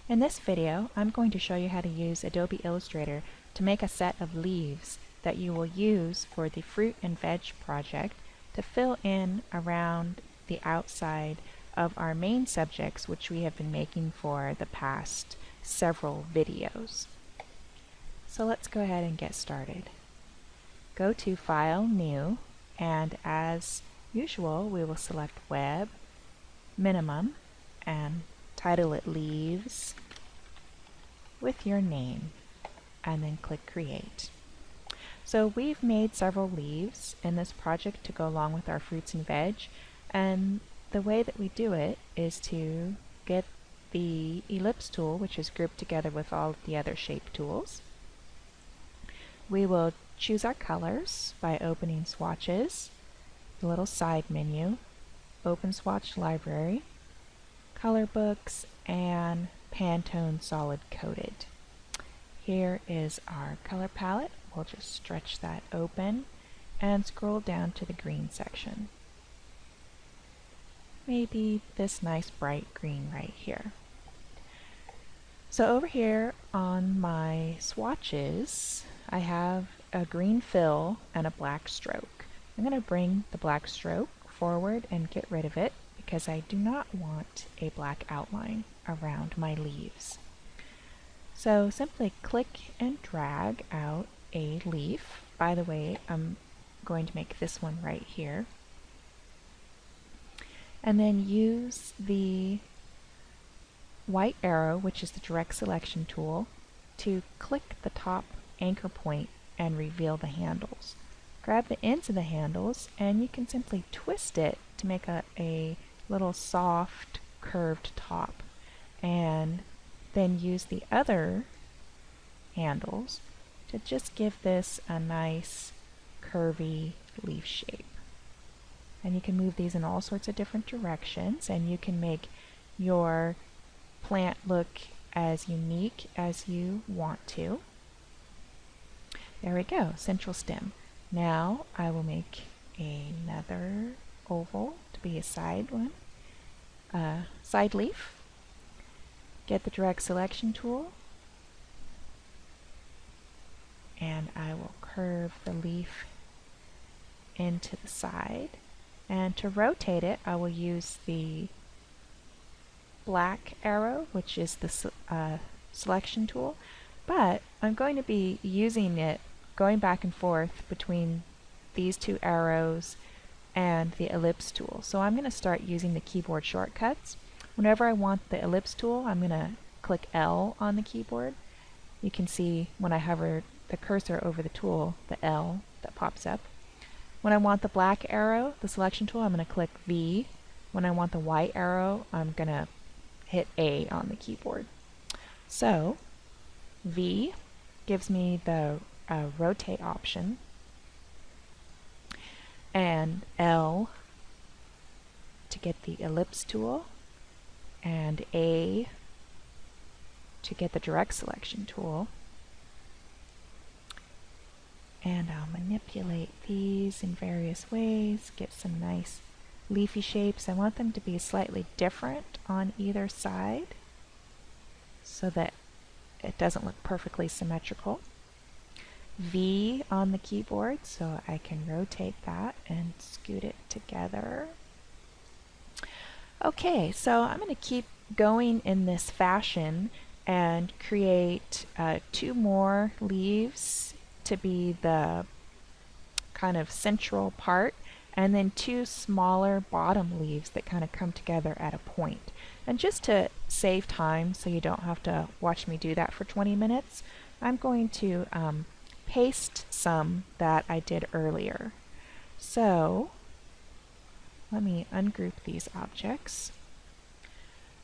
In this video, I'm going to show you how to use Adobe Illustrator to make a set of leaves that you will use for the Fruit and Veg project to fill in around the outside of our main subjects, which we have been making for the past several videos. So let's go ahead and get started. Go to File, New, and as usual, we will select Web, Minimum, and title it Leaves with your name, and then click Create. So we've made several leaves in this project to go along with our fruits and veg, and the way that we do it is to get the ellipse tool, which is grouped together with all of the other shape tools. We will choose our colors by opening swatches, the little side menu, open swatch library, color books, and Pantone solid coated. Here is our color palette. We'll just stretch that open and scroll down to the green section. Maybe this nice bright green right here. So over here on my swatches, I have a green fill and a black stroke. I'm going to bring the black stroke forward and get rid of it because I do not want a black outline around my leaves. So simply click and drag out a leaf. By the way, I'm going to make this one right here. And then use the white arrow, which is the direct selection tool, to click the top anchor point and reveal the handles. Grab the ends of the handles and you can simply twist it to make a little soft curved top, and then use the other handles to just give this a nice curvy leaf shape. And you can move these in all sorts of different directions, and you can make your plant look as unique as you want to. There we go, central stem. Now I will make another oval to be a side one, side leaf. Get the direct selection tool, and I will curve the leaf into the side. And to rotate it, I will use the black arrow, which is the selection tool, but I'm going to be using it going back and forth between these two arrows and the ellipse tool. So I'm going to start using the keyboard shortcuts. Whenever I want the ellipse tool, I'm going to click L on the keyboard. You can see when I hover the cursor over the tool, the L that pops up. When I want the black arrow, the selection tool, I'm going to click V. When I want the white arrow, I'm going to hit A on the keyboard. So V gives me the rotate option, and L to get the ellipse tool, and A to get the direct selection tool. And I'll manipulate these in various ways, get some nice leafy shapes. I want them to be slightly different on either side so that it doesn't look perfectly symmetrical. V on the keyboard so I can rotate that and scoot it together. Okay, so I'm going to keep going in this fashion and create 2 more leaves to be the kind of central part, and then 2 smaller bottom leaves that kind of come together at a point. And just to save time so you don't have to watch me do that for 20 minutes, I'm going to paste some that I did earlier. So let me ungroup these objects.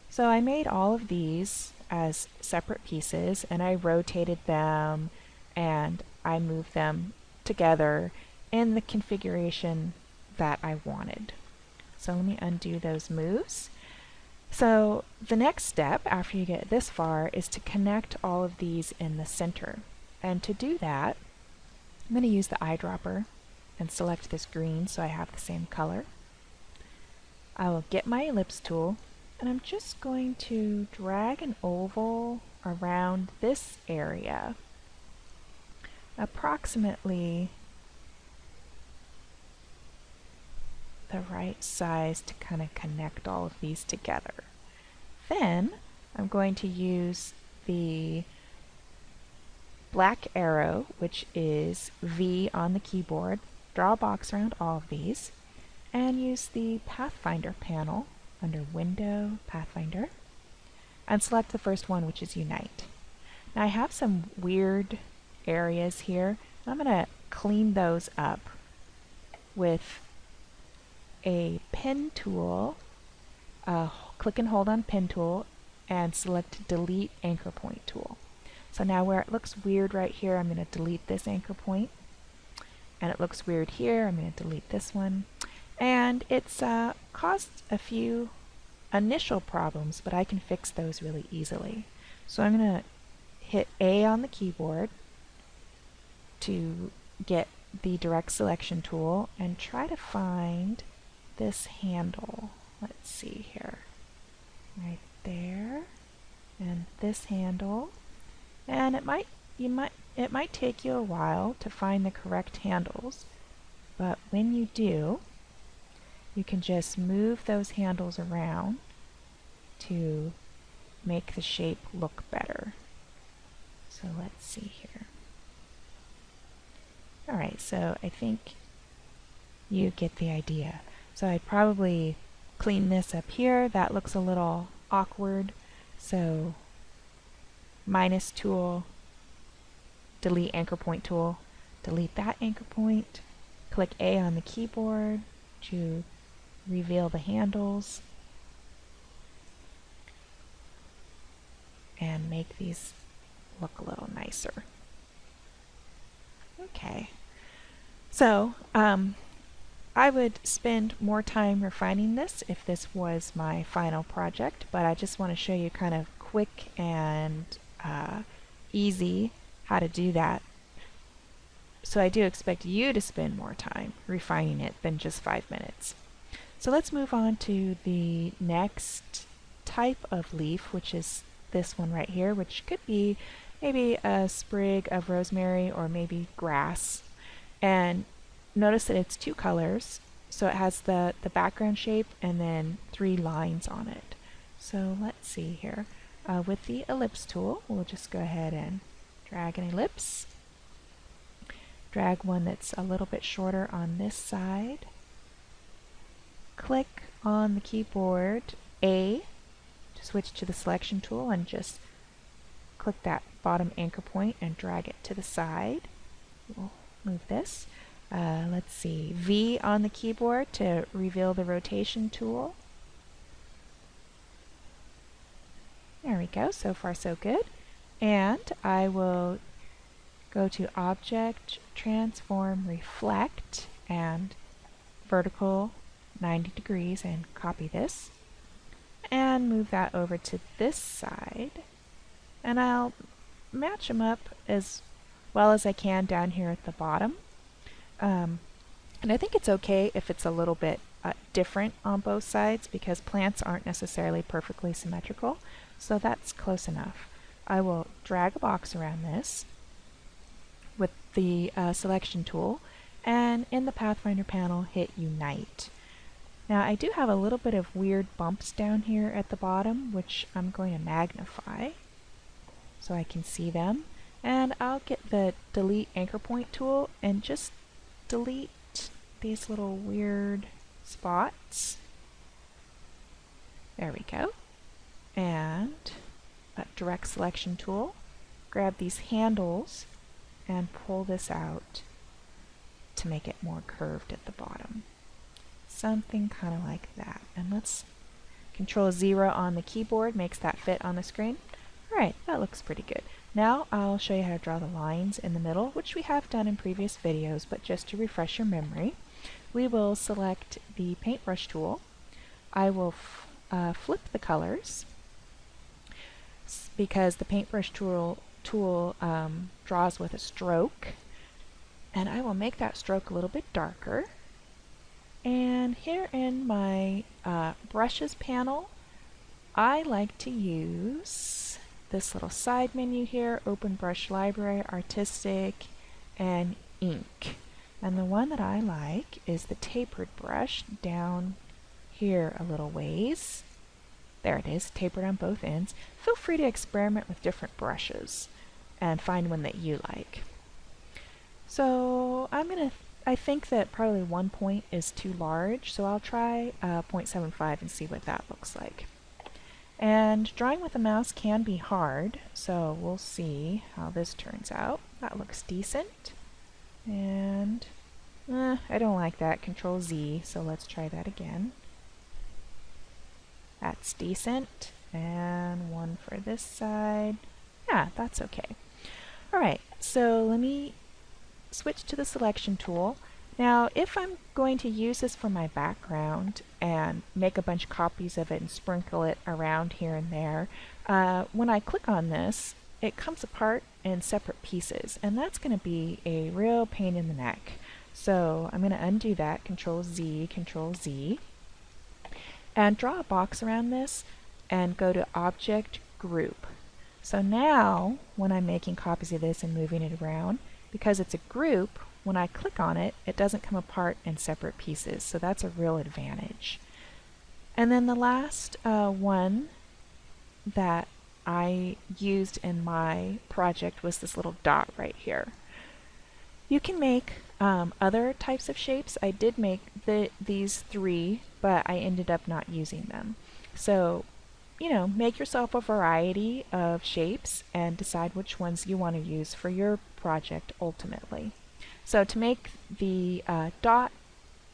So I made all of these as separate pieces, and I rotated them and I moved them together in the configuration that I wanted. So let me undo those moves. So the next step after you get this far is to connect all of these in the center. And to do that, I'm going to use the eyedropper and select this green so I have the same color. I will get my ellipse tool And I'm just going to drag an oval around this area, approximately the right size to kind of connect all of these together. Then I'm going to use the black arrow, which is V on the keyboard, draw a box around all of these, and use the Pathfinder panel under Window, Pathfinder, and select the first one, which is Unite. Now I have some weird areas here. I'm going to clean those up with a pen tool. Click and hold on pen tool and select Delete Anchor Point tool. So now where it looks weird right here, I'm going to delete this anchor point. And it looks weird here, I'm going to delete this one. And it's caused a few initial problems, but I can fix those really easily. So I'm going to hit A on the keyboard to get the direct selection tool and try to find this handle. Let's see here. Right there. And this handle. And it might take you a while to find the correct handles, but when you do, you can just move those handles around to make the shape look better. So let's see here. Alright, so I think you get the idea. So I'd probably clean this up here. That looks a little awkward. So minus tool, delete anchor point tool, delete that anchor point, click A on the keyboard to reveal the handles, and make these look a little nicer. Okay, so I would spend more time refining this if this was my final project, but I just want to show you kind of quick and easy how to do that. So I do expect you to spend more time refining it than just 5 minutes. So let's move on to the next type of leaf, which is this one right here, which could be maybe a sprig of rosemary or maybe grass. And notice that it's 2 colors, so it has the background shape and then 3 lines on it. So let's see here. With the ellipse tool, we'll just go ahead and drag an ellipse. Drag one that's a little bit shorter on this side. Click on the keyboard A to switch to the selection tool and just click that bottom anchor point and drag it to the side. We'll move this. Let's see, V on the keyboard to reveal the rotation tool. There we go, so far so good. And I will go to Object, Transform, Reflect, and Vertical 90 degrees and copy this. And move that over to this side. And I'll match them up as well as I can down here at the bottom. And I think it's okay if it's a little bit different on both sides because plants aren't necessarily perfectly symmetrical. So that's close enough. I will drag a box around this with the selection tool, and in the Pathfinder panel hit Unite. Now I do have a little bit of weird bumps down here at the bottom, which I'm going to magnify so I can see them. And I'll get the Delete Anchor Point tool and just delete these little weird spots. There we go. And a direct selection tool. Grab these handles and pull this out to make it more curved at the bottom. Something kind of like that. And let's Control 0 on the keyboard makes that fit on the screen. Alright, that looks pretty good. Now I'll show you how to draw the lines in the middle, which we have done in previous videos, but just to refresh your memory, we will select the paintbrush tool. I will flip the colors because the paintbrush tool draws with a stroke, and I will make that stroke a little bit darker. And here in my brushes panel, I like to use this little side menu here, Open Brush Library, Artistic, and Ink. And the one that I like is the tapered brush down here a little ways. There it is, tapered on both ends. Feel free to experiment with different brushes and find one that you like. So I think that probably 1 point is too large, so I'll try 0.75 and see what that looks like. And drawing with a mouse can be hard, so we'll see how this turns out. That looks decent. And I don't like that. Control Z, so let's try that again. That's decent. And one for this side. Yeah, that's okay. Alright, so let me switch to the selection tool. Now, if I'm going to use this for my background and make a bunch of copies of it and sprinkle it around here and there, when I click on this, it comes apart in separate pieces, and that's going to be a real pain in the neck. So I'm going to undo that, Control Z, and draw a box around this and go to Object Group. So now, when I'm making copies of this and moving it around, because it's a group, when I click on it, it doesn't come apart in separate pieces, so that's a real advantage. And then the last one that I used in my project was this little dot right here. You can make other types of shapes. I did make these 3, but I ended up not using them. So, you know, make yourself a variety of shapes and decide which ones you want to use for your project ultimately. So to make the dot,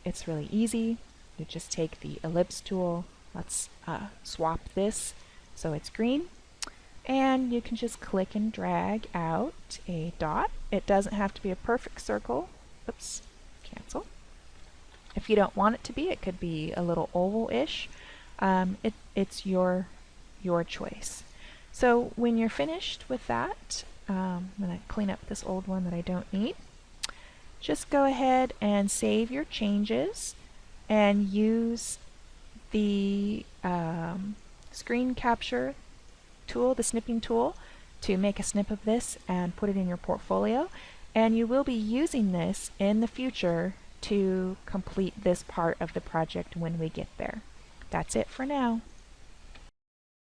it's really easy. You just take the ellipse tool. Let's swap this so it's green. And you can just click and drag out a dot. It doesn't have to be a perfect circle. Oops, cancel. If you don't want it to be, it could be a little oval-ish. It's your choice. So when you're finished with that, I'm going to clean up this old one that I don't need. Just go ahead and save your changes and use the screen capture tool, the snipping tool, to make a snip of this and put it in your portfolio. And you will be using this in the future to complete this part of the project when we get there. That's it for now.